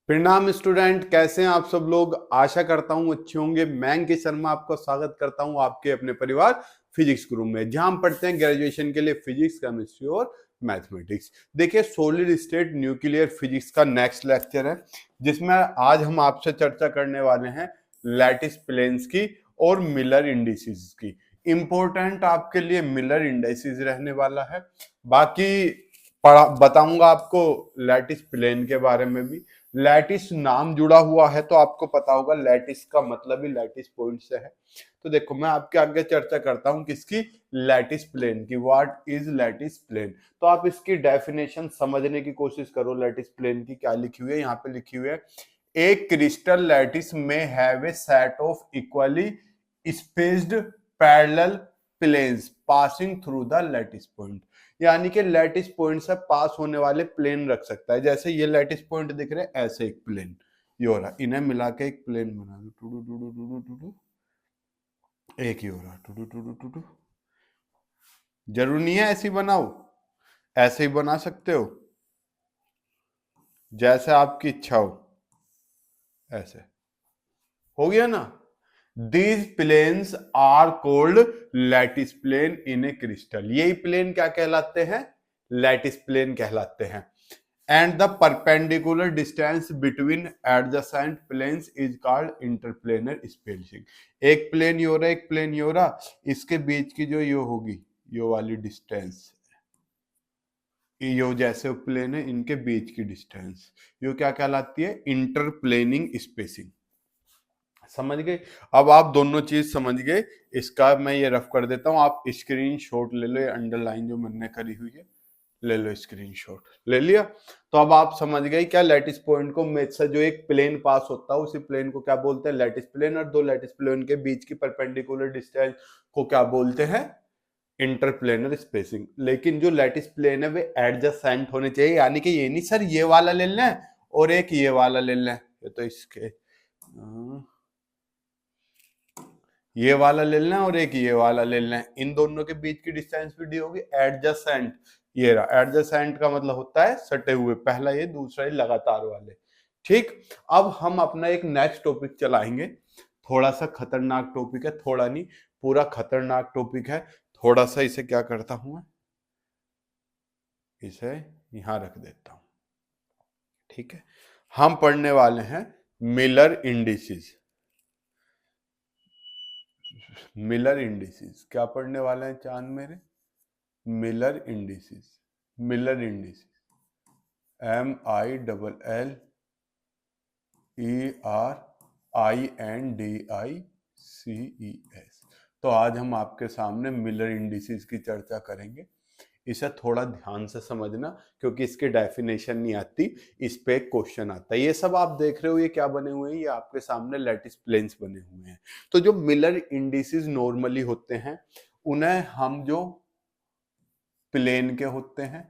प्रणाम स्टूडेंट, कैसे हैं आप सब लोग। आशा करता हूं अच्छे होंगे। मैं अंकित शर्मा आपका स्वागत करता हूं आपके अपने परिवार फिजिक्स ग्रुप में, जहां हम पढ़ते हैं ग्रेजुएशन के लिए फिजिक्स, केमिस्ट्री और मैथमेटिक्स। देखिए, सॉलिड स्टेट न्यूक्लियर फिजिक्स का नेक्स्ट लेक्चर है, जिसमें आज हम आपसे चर्चा करने वाले हैं लैटिस प्लेन्स की और मिलर इंडिसेस की। इंपॉर्टेंट आपके लिए मिलर इंडिसेस रहने वाला है। बाकी बताऊंगा आपको लैटिस प्लेन के बारे में भी। लैटिस नाम जुड़ा हुआ है तो आपको पता होगा लैटिस का मतलब ही लैटिस पॉइंट से है। तो देखो, मैं आपके आगे चर्चा करता हूं किसकी, लैटिस प्लेन की। What is lattice plane. तो आप इसकी डेफिनेशन समझने की कोशिश करो। लैटिस प्लेन की क्या लिखी हुई है, यहाँ पे लिखी हुई है, ए क्रिस्टल लैटिस में have a set of equally spaced parallel planes passing through the lattice point. यानी कि लैटिस पॉइंट से पास होने वाले प्लेन रख सकता है। जैसे ये लैटिस पॉइंट दिख रहे हैं, ऐसे एक प्लेन ये हो रहा, इन्हें मिला के एक प्लेन बना दो, टूडू टूडू टूडू टूडू, एक ही हो रहा, टूडू टूडू टूडू। जरूरी नहीं है ऐसे बनाओ, ऐसे ही बना सकते हो, जैसे आपकी इच्छा हो। ऐसे हो गया ना। These planes are called lattice plane in a crystal। यही प्लेन क्या कहलाते हैं, लैटिस प्लेन कहलाते हैं। And the perpendicular distance between adjacent planes is called interplanar spacing. एक प्लेन ये हो रहा, एक प्लेन ये हो रहा, इसके बीच की जो ये होगी, ये वाली डिस्टेंस, ये जैसे प्लेन है, इनके बीच की डिस्टेंस ये क्या कहलाती है, इंटरप्लेनिंग स्पेसिंग। समझ गए। अब आप दोनों चीज समझ गए। इसका मैं ये रफ कर देता हूं, आप स्क्रीनशॉट ले लो। ये अंडरलाइन जो मैंने करी हुई है, ले लो स्क्रीनशॉट। ले लिया। तो अब आप समझ गए क्या, लैटिस पॉइंट को में से जो एक प्लेन पास होता है उसी प्लेन को क्या बोलते हैं, लैटिस प्लेन। और दो लैटिस प्लेन के बीच की परपेंडिकुलर डिस्टेंस को क्या बोलते हैं, इंटरप्लेनर स्पेसिंग। लेकिन जो लैटिस प्लेन है वे एडजेसेंट होने चाहिए। यानी कि ये नहीं सर ये वाला ले लें और एक ये वाला ले लें, ये तो इसके ये वाला ले लेना और एक ये वाला ले लेना, इन दोनों के बीच की डिस्टेंस भी डी होगी एडजेसेंट। ये रहा एडजेसेंट का मतलब होता है सटे हुए, पहला ये, दूसरा ये लगातार वाले। ठीक। अब हम अपना एक नेक्स्ट टॉपिक चलाएंगे। थोड़ा सा खतरनाक टॉपिक है, थोड़ा नहीं पूरा खतरनाक टॉपिक है। थोड़ा सा इसे क्या करता हूं मैं, इसे यहां रख देता हूं। ठीक है। हम पढ़ने वाले हैं मिलर इंडिसेस। मिलर इंडिसेस क्या पढ़ने वाले हैं चांद मेरे, Miller indices. Miller indices MILLERINDICES। तो आज हम आपके सामने मिलर इंडिसेस की चर्चा करेंगे। इसे थोड़ा ध्यान से समझना, क्योंकि इसकी डेफिनेशन नहीं आती, इस पे एक क्वेश्चन आता है। ये सब आप देख रहे हो, ये क्या बने हुए हैं, ये आपके सामने लैटिस प्लेन्स बने हुए हैं। तो जो मिलर इंडिसेस नॉर्मली होते हैं, उन्हें हम जो प्लेन के होते हैं,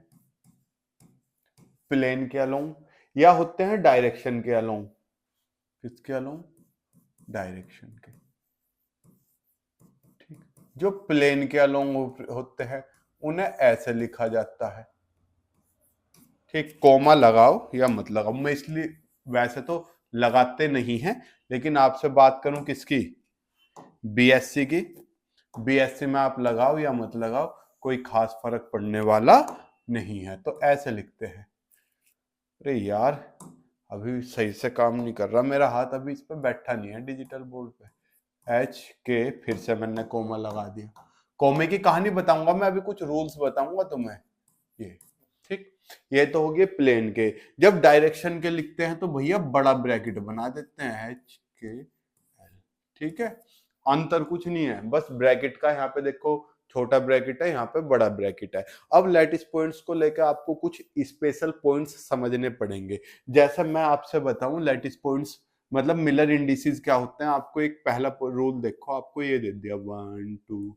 प्लेन के अलोंग, या होते हैं डायरेक्शन के अलोंग। किसके अलोंग, डायरेक्शन के। ठीक। जो प्लेन के अलोंग होते हैं उन्हें ऐसे लिखा जाता है। ठीक। कोमा लगाओ या मत लगाओ, मैं इसलिए वैसे तो लगाते नहीं हैं, लेकिन आपसे बात करूं किसकी, बीएससी की। बीएससी में आप लगाओ या मत लगाओ, कोई खास फर्क पड़ने वाला नहीं है। तो ऐसे लिखते हैं। अरे यार, अभी सही से काम नहीं कर रहा मेरा हाथ, अभी इस पे बैठा नहीं है डिजिटल बोर्ड पे। HK फिर से मैंने कोमा लगा दिया। कोमे की कहानी बताऊंगा मैं, अभी कुछ रूल्स बताऊंगा तुम्हें। ये ठीक। ये तो हो गए प्लेन के। जब डायरेक्शन के लिखते हैं तो भैया बड़ा ब्रैकेट बना देते हैं, HKL। ठीक है, अंतर कुछ नहीं है, बस ब्रैकेट का यहाँ पे देखो छोटा ब्रैकेट है, यहाँ पे बड़ा ब्रैकेट है। अब लैटिस पॉइंट्स को लेकर आपको कुछ स्पेशल पॉइंट्स समझने पड़ेंगे। जैसे मैं आपसे बताऊं लैटिस पॉइंट्स मतलब मिलर इंडिसेस क्या होते हैं। आपको एक पहला रूल देखो, आपको ये दे दिया 1 2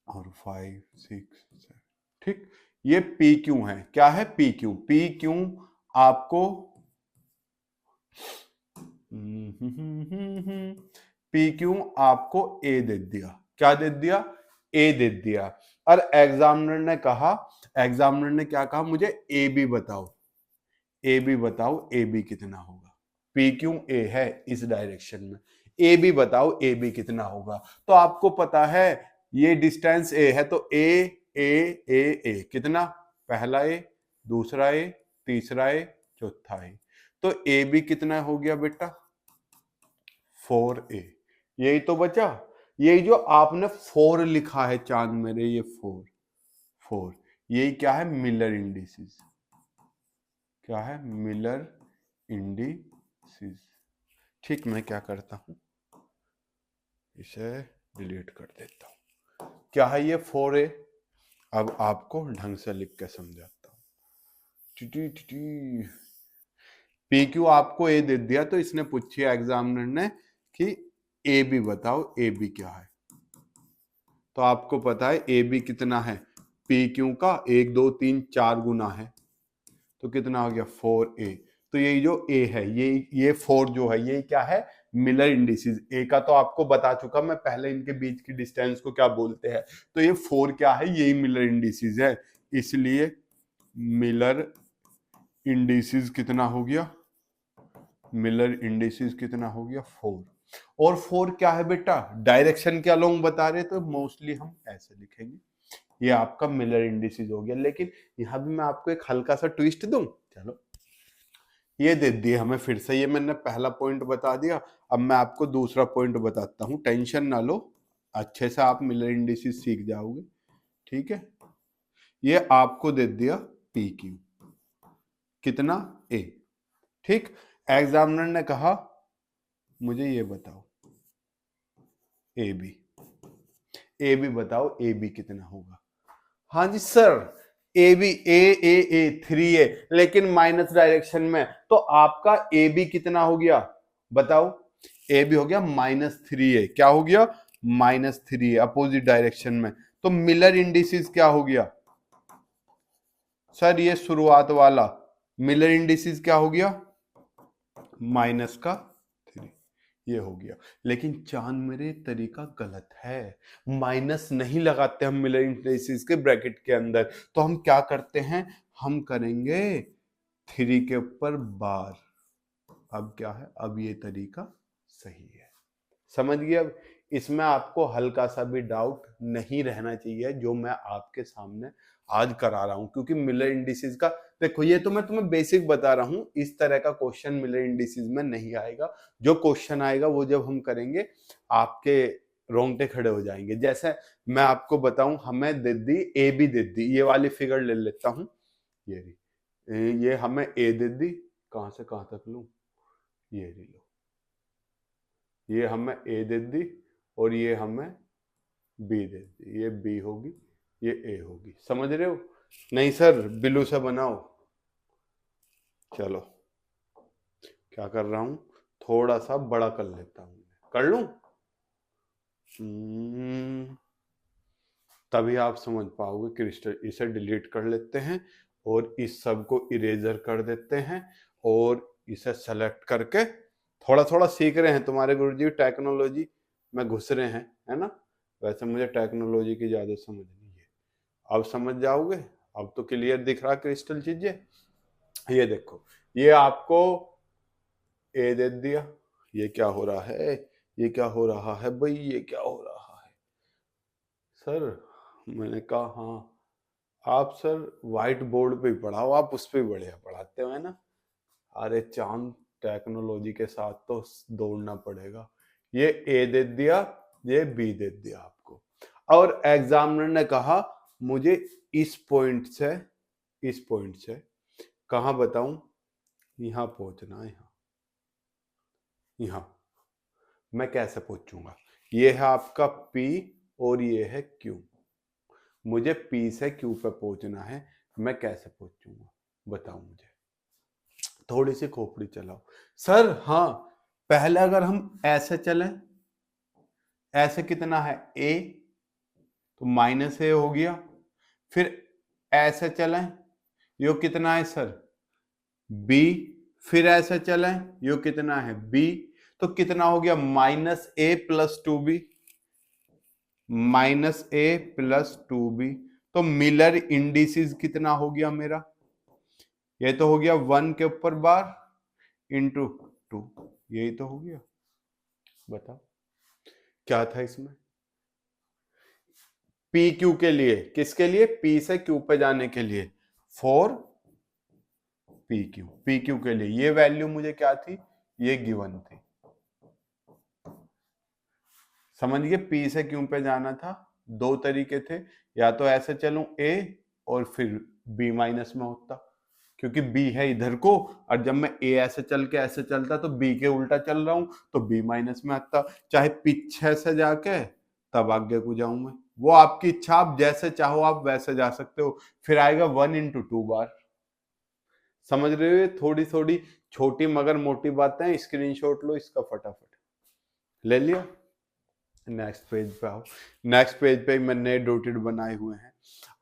और 5 6 7। ठीक। ये पी क्यू है, क्या है, पी क्यू। पी क्यू आपको पी क्यू आपको ए दे दिया, क्या दे दिया, ए दे दिया। और एग्जामिनर ने क्या कहा, मुझे ए बी बताओ, ए बी बताओ ए बी कितना होगा। पी क्यू ए है इस डायरेक्शन में, ए बी बताओ ए बी कितना होगा। तो आपको पता है ये डिस्टेंस ए है, तो ए ए ए ए कितना, पहला ए, दूसरा ए, तीसरा ए, चौथा ए, तो ए बी कितना हो गया बेटा 4a। यही तो बचा, यही जो आपने 4 लिखा है चांद मेरे, ये 4 यही क्या है, मिलर इंडिसेस। क्या है, मिलर इंडिसेस। ठीक, मैं क्या करता हूं, इसे डिलीट कर देता हूं। क्या है ये 4a, अब आपको ढंग से लिख के समझाता हूं। पी क्यू आपको ए दे दिया, तो इसने पूछी एग्जामिनर ने कि ए बी बताओ ए बी क्या है। तो आपको पता है ए बी कितना है, पी क्यू का 1 2 3 4 गुना है, तो कितना हो गया 4a। तो ये जो a है, ये 4 जो है, ये क्या है, मिलर इंडिसेस। a का तो आपको बता चुका मैं पहले, इनके बीच की डिस्टेंस को क्या बोलते हैं। तो ये 4 क्या है, यही मिलर इंडिसेस है, इसलिए मिलर इंडिसेस कितना हो गया, मिलर इंडिसेस कितना हो गया 4। और 4 क्या है बेटा, डायरेक्शन के अलोंग बता रहे, तो मोस्टली हम ऐसे लिखेंगे, ये आपका मिलर इंडिसेस हो गया। लेकिन यहां भी मैं आपको एक हल्का सा ट्विस्ट दूं, चलो ये दे दिए हमें फिर से, ये मैंने पहला पॉइंट बता दिया, अब मैं आपको दूसरा पॉइंट बताता हूं, टेंशन ना लो, अच्छे से आप मिलर इंडिसेस सीख जाओगे। ठीक है, ये आपको दे दिया पी क्यू कितना ए। ठीक, एग्जामिनर ने कहा मुझे ये बताओ ए बी बताओ ए बी कितना होगा। हाँ जी सर, ए बी ए 3 है, लेकिन माइनस डायरेक्शन में, तो आपका ए बी कितना हो गया बताओ, ए बी हो गया -3a। क्या हो गया, -3a, अपोजिट डायरेक्शन में। तो मिलर इंडिसेस क्या हो गया सर, ये शुरुआत वाला मिलर इंडिसेस क्या हो गया, -3, ये हो गया। लेकिन चांद मेरे तरीका गलत है, माइनस नहीं लगाते हम मिलर इंडिसेस के ब्रैकेट के अंदर, तो हम क्या करते हैं, हम करेंगे 3 के ऊपर बार। अब क्या है, अब ये तरीका सही है, समझ गए। अब इसमें आपको हल्का सा भी डाउट नहीं रहना चाहिए, जो मैं आपके सामने आज करा रहा हूं, क्योंकि मिलर इंडिसेस का देखो, ये तो मैं तुम्हें बेसिक बता रहा हूं, इस तरह का क्वेश्चन मिलर इंडिसेस में नहीं आएगा। जो क्वेश्चन आएगा वो जब हम करेंगे आपके रोंगटे खड़े हो जाएंगे। जैसे मैं आपको बताऊं, हमें दे दी ए बी दे दी, ये वाली फिगर ले लेता हूं, ये हमें ए दे दी, कहां से कहां तक लूं, ये लो, ये हमें ए दे दी और ये हमें बी दे दी, ये बी होगी ये ए होगी, समझ रहे हो। नहीं सर बिलू से बनाओ, चलो क्या कर रहा हूं, थोड़ा सा बड़ा कर लेता हूं, कर लूं, तभी आप समझ पाओगे क्रिस्टल। इसे डिलीट कर लेते हैं और इस सब को इरेजर कर देते हैं और इसे सेलेक्ट करके, थोड़ा थोड़ा सीख रहे हैं तुम्हारे गुरुजी, टेक्नोलॉजी में घुस रहे हैं, है ना। वैसे मुझे टेक्नोलॉजी की ज्यादा समझ नहीं है, अब समझ जाओगे। अब तो क्लियर दिख रहा क्रिस्टल चीजें। ये देखो, ये आपको ए दे दिया, ये क्या हो रहा है, ये क्या हो रहा है भाई, ये क्या हो रहा है सर। मैंने कहा हाँ, आप सर व्हाइट बोर्ड पे ही पढ़ाओ, आप उस पे बढ़िया पढ़ाते हो, है ना। अरे चांद, टेक्नोलॉजी के साथ तो दौड़ना पड़ेगा। ये ए दे दिया, ये बी दे दिया आपको, और एग्जामिनर ने कहा मुझे इस पॉइंट से कहां बताऊं, यहां पहुंचना है, यहां मैं कैसे पहुंचूंगा, ये है आपका P और ये है Q, मुझे P से Q पे पहुंचना है, मैं कैसे पहुंचूंगा बताओ मुझे, थोड़ी सी खोपड़ी चलाओ सर। हाँ, पहले अगर हम ऐसे चलें, ऐसे कितना है A, तो -A हो गया, फिर ऐसे चलें, यो कितना है सर B, फिर ऐसे चलें, यो कितना है B, तो कितना हो गया -A + 2B, -A + 2B। तो मिलर इंडिसेस कितना हो गया मेरा, ये तो हो गया 1 के ऊपर बार इंटू 2, यही तो हो गया। बताओ क्या था इसमें? पी क्यू के लिए, किसके लिए? पी से क्यू पे जाने के लिए, 4 पी क्यू, पी क्यू के लिए ये वैल्यू मुझे क्या थी? ये गिवन थी। समझ गए? पी से क्यू पे जाना था, दो तरीके थे, या तो ऐसे चलूं ए और फिर बी माइनस में होता, क्योंकि बी है इधर को, और जब मैं ए ऐसे चल के ऐसे चलता तो बी के उल्टा चल रहा हूं तो बी माइनस में आता, चाहे पीछे से जाके तब आगे को जाऊं मैं, वो आपकी इच्छा, आप जैसे चाहो आप वैसे जा सकते हो। फिर आएगा 1 इंटू 2 बार। समझ रहे हो? थोड़ी थोड़ी छोटी मगर मोटी बातें, स्क्रीनशॉट लो इसका फटाफट। ले लिया? नेक्स्ट पेज पे आओ। नेक्स्ट पेज पे मैंने डॉटेड बनाए हुए हैं।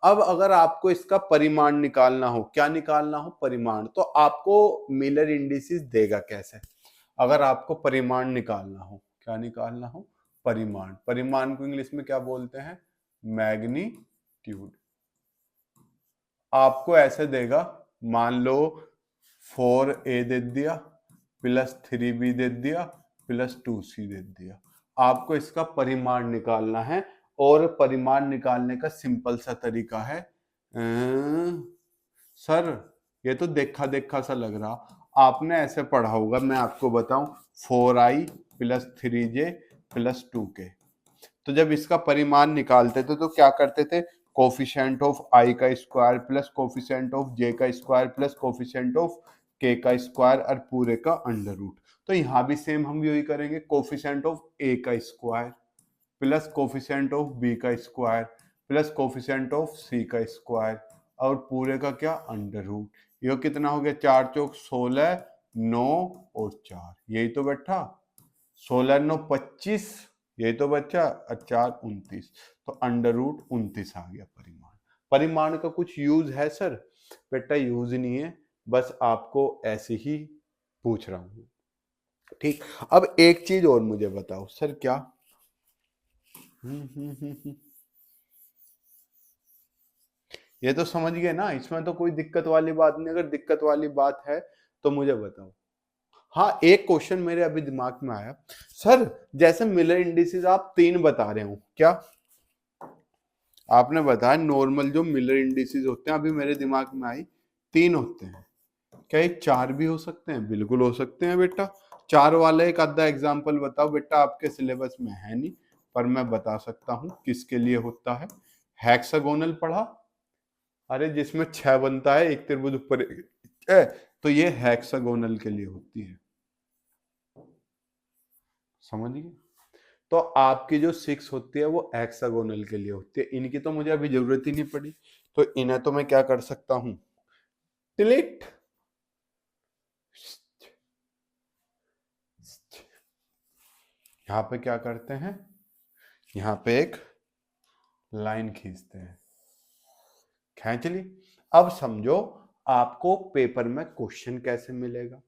अब अगर आपको इसका परिमाण निकालना हो, क्या निकालना हो? परिमाण। तो आपको मिलर इंडिसेस देगा कैसे? अगर आपको परिमाण निकालना हो, क्या निकालना हो? परिमाण। परिमाण को इंग्लिश में क्या बोलते हैं? मैग्नीट्यूड। आपको ऐसे देगा, मान लो 4a दे दिया प्लस 3b दे दिया प्लस 2c दे दिया। आपको इसका परिमाण निकालना है, और परिमाण निकालने का सिंपल सा तरीका है, सर ये तो देखा देखा सा लग रहा, आपने ऐसे पढ़ा होगा, मैं आपको बताऊं, 4i plus 3j plus 2k। तो जब इसका परिमाण निकालते थे तो क्या करते थे? कोफिशिएंट ऑफ आई का स्क्वायर प्लस कोफिशिएंट ऑफ जे का स्क्वायर प्लस कोफिशिएंट ऑफ के का स्क्वायर और पूरे का अंडर रूट। तो यहां भी सेम हम यही करेंगे, कोफिशिएंट ऑफ ए का square plus coefficient of B का square plus coefficient of C का स्क्वायर और पूरे का क्या? Under root. ये कितना हो गया? 4 चौक 16, 9 और 4, यही तो बैठा, 16 9 25, यही तो बच्चा, और 4 29, तो अंडर रूट 29 आ गया परिमाण। परिमाण का कुछ यूज है सर? बेटा यूज नहीं है, बस आपको ऐसे ही पूछ रहा हूं। ठीक, अब एक चीज और मुझे बताओ सर, क्या? ये तो समझ गए ना, इसमें तो कोई दिक्कत वाली बात नहीं। अगर दिक्कत वाली बात है तो मुझे बताओ। हाँ, एक क्वेश्चन मेरे अभी दिमाग में आया, सर जैसे मिलर इंडिसेस आप 3 बता रहे हो, क्या आपने बताया नॉर्मल जो मिलर इंडिसेस होते हैं, अभी मेरे दिमाग में आई 3 होते हैं, क्या ये 4 भी हो सकते हैं? बिल्कुल हो सकते हैं बेटा। 4 वाला एक आधा एग्जाम्पल बताओ बेटा, आपके सिलेबस में है नहीं पर मैं बता सकता हूं किसके लिए होता है। हेक्सागोनल पढ़ा? अरे जिसमें 6 बनता है, एक त्रिभुज ऊपर तो ये हेक्सागोनल के लिए होती है। समझ गए? तो आपकी जो 6 होती है वो हेक्सागोनल के लिए होती है, इनकी तो मुझे अभी जरूरत ही नहीं पड़ी, तो इन्हें तो मैं क्या कर सकता हूं? डिलीट। यहां पे क्या करते हैं? यहां पे एक लाइन खींचते हैं, खींच ली। अब समझो आपको पेपर में क्वेश्चन कैसे मिलेगा,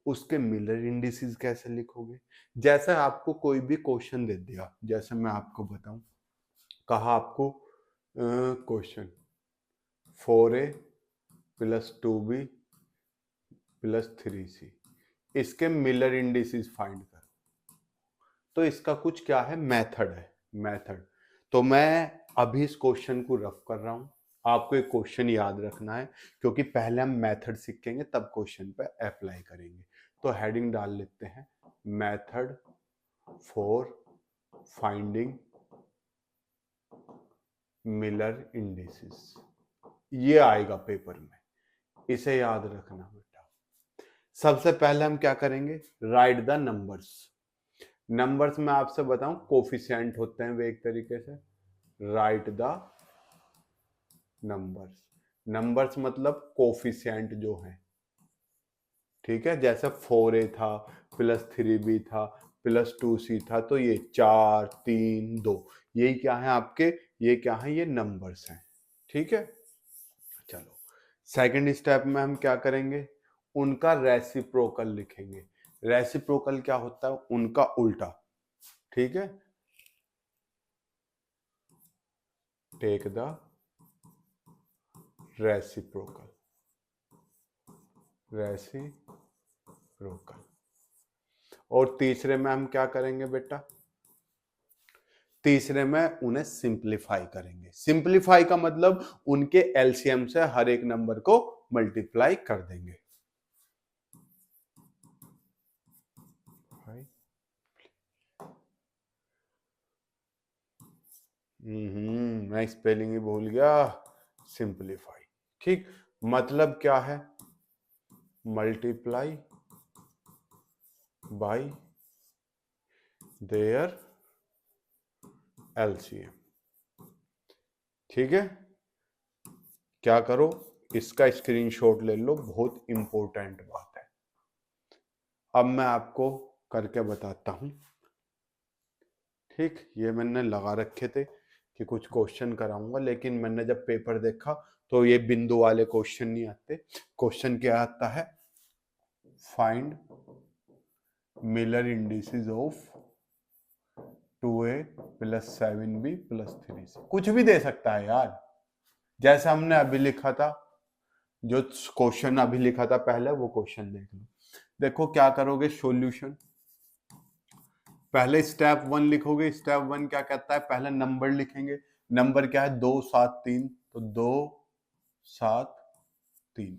उसके मिलर इंडिसेस कैसे लिखोगे। जैसे आपको कोई भी क्वेश्चन दे दिया, जैसे मैं आपको बताऊं, कहा आपको question 4a plus 2b plus 3c, इसके मिलर इंडिसेस फाइंड करो। तो इसका कुछ क्या है? मेथड है, मेथड। तो मैं अभी इस क्वेश्चन को रफ कर रहा हूं, आपको एक क्वेश्चन याद रखना है, क्योंकि पहले हम मेथड सीखेंगे तब क्वेश्चन पे अप्लाई करेंगे। तो हेडिंग डाल लेते हैं, method for finding Miller indices, ये आएगा पेपर में, इसे याद रखना बेटा। सबसे पहले हम क्या करेंगे? Right the numbers. नंबर्स में आपसे बताऊं कोफिशिएंट होते हैं वे एक तरीके से, राइट द नंबर्स। नंबर्स मतलब कोफिशिएंट जो है, ठीक है? जैसे 4a था प्लस 3b था प्लस 2c था, तो ये 4 3 2, यही क्या है आपके? ये क्या है? ये नंबर्स हैं, ठीक है? चलो सेकंड स्टेप में हम क्या करेंगे? उनका रेसिप्रोकल लिखेंगे। रेसिप्रोकल क्या होता है? उनका उल्टा, ठीक है? Take the reciprocal. रेसिप्रोकल। और तीसरे में हम क्या करेंगे बेटा? तीसरे में उन्हें सिंप्लीफाई करेंगे। सिंप्लीफाई का मतलब उनके एलसीएम से हर एक नंबर को मल्टीप्लाई कर देंगे। मैं स्पेलिंग ही भूल गया। सिंप्लीफाई, ठीक। मतलब क्या है? Multiply by there LCM. ठीक है, क्या करो, इसका स्क्रीनशॉट ले लो, बहुत इंपॉर्टेंट बात है। अब मैं आपको करके बताता हूं। ठीक, ये मैंने लगा रखे थे कि कुछ क्वेश्चन कराऊंगा, लेकिन मैंने जब पेपर देखा तो ये बिंदु वाले क्वेश्चन नहीं आते। क्वेश्चन क्या आता है? Find Miller indices of 2a + 7b + 3c। कुछ भी दे सकता है यार, जैसे हमने अभी लिखा था, जो क्वेश्चन अभी लिखा था पहले, वो क्वेश्चन देख लो। देखो क्या करोगे, सॉल्यूशन। पहले स्टेप 1 लिखोगे। स्टेप 1 क्या कहता है? पहले नंबर लिखेंगे। नंबर क्या है? 2 7 3, तो 2 7 3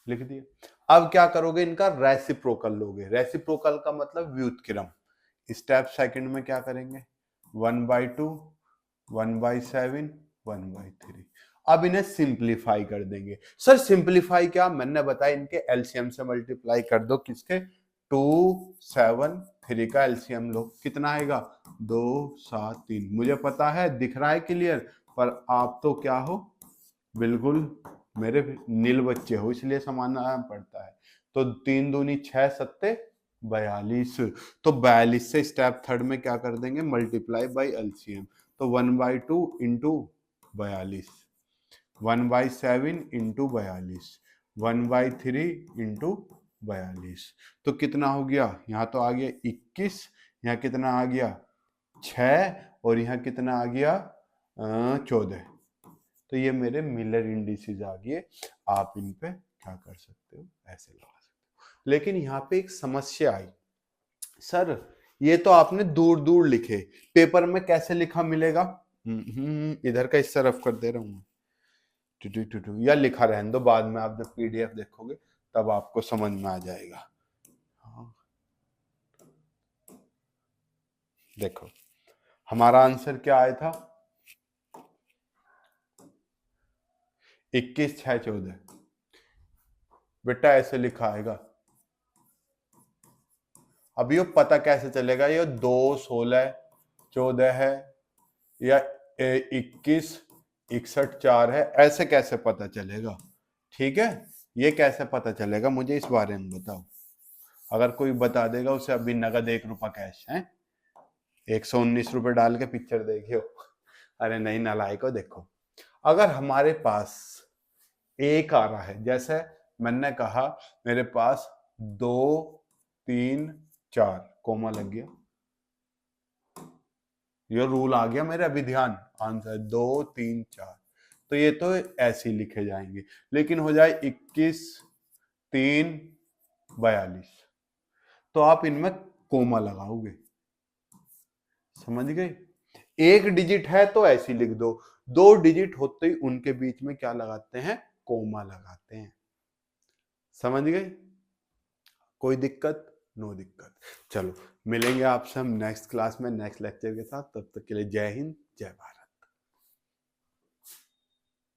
लिख दिया। अब क्या करोगे? इनका रेसिप्रोकल लोगे। रेसिप्रोकल का मतलब व्युत्क्रम। स्टेप सेकंड में क्या करेंगे? 1/2, 1/7, 1/3। अब इन्हें सिंप्लीफाई कर देंगे। सर सिंप्लीफाई क्या? मैंने बताया इनके एलसीएम से मल्टीप्लाई कर दो। किसके? 2 7 3 का एलसीएम लो। कितना आएगा? 2 7 3। मुझे पता है, दिख रहा है क्लियर, पर आप तो क्या हो, बिल्कुल मेरे नील बच्चे हो, इसलिए समझना पड़ता है। तो 3 दूनी 6 सत्ते 42। तो 42 से स्टेप थर्ड में क्या कर देंगे? Multiply by LCM. तो 1/2 इंटू 42, 1/7 इंटू 42, 1/3 इंटू 42। तो कितना हो गया? यहाँ तो आ गया 21, यहाँ कितना आ गया? 6, और यहाँ कितना आ गया? 14। तो ये मेरे मिलर इंडिसेस आ गए। आप इन पे क्या कर सकते हो? ऐसे लगा सकते हो। लेकिन यहाँ पे एक समस्या आई। सर ये तो आपने दूर दूर लिखे, पेपर में कैसे लिखा मिलेगा? इधर का इस तरफ कर दे रहा हूँ, या लिखा रहने दो, बाद में आप जब पीडीएफ देखोगे तब आपको समझ में आ जाएगा। हाँ। देखो हमारा आंसर क्या आया था? 21 6 14। बेटा ऐसे लिखा आएगा। अब ये पता कैसे चलेगा ये 2 16 14 है या 21 61 4 है? ऐसे कैसे पता चलेगा? ठीक है, ये कैसे पता चलेगा, मुझे इस बारे में बताओ। अगर कोई बता देगा उसे अभी नगद 1 रुपया कैश है, 119 रुपए डाल के पिक्चर देखियो। अरे नहीं नालायको, देखो अगर हमारे पास एक आ रहा है, जैसे मैंने कहा मेरे पास 2 3 4 कोमा लग गया, ये रूल आ गया मेरे, अभी ध्यान। आंसर 2 3 4, तो ये तो ऐसे ही लिखे जाएंगे। लेकिन हो जाए 21 3 42, तो आप इनमें कोमा लगाओगे। समझ गए? एक डिजिट है तो ऐसी लिख दो, 2 डिजिट होते ही उनके बीच में क्या लगाते हैं? कोमा लगाते हैं। समझ गए? कोई दिक्कत? नो दिक्कत। चलो मिलेंगे आपसे हम नेक्स्ट क्लास में नेक्स्ट लेक्चर के साथ। तब तक के लिए जय हिंद, जय भारत।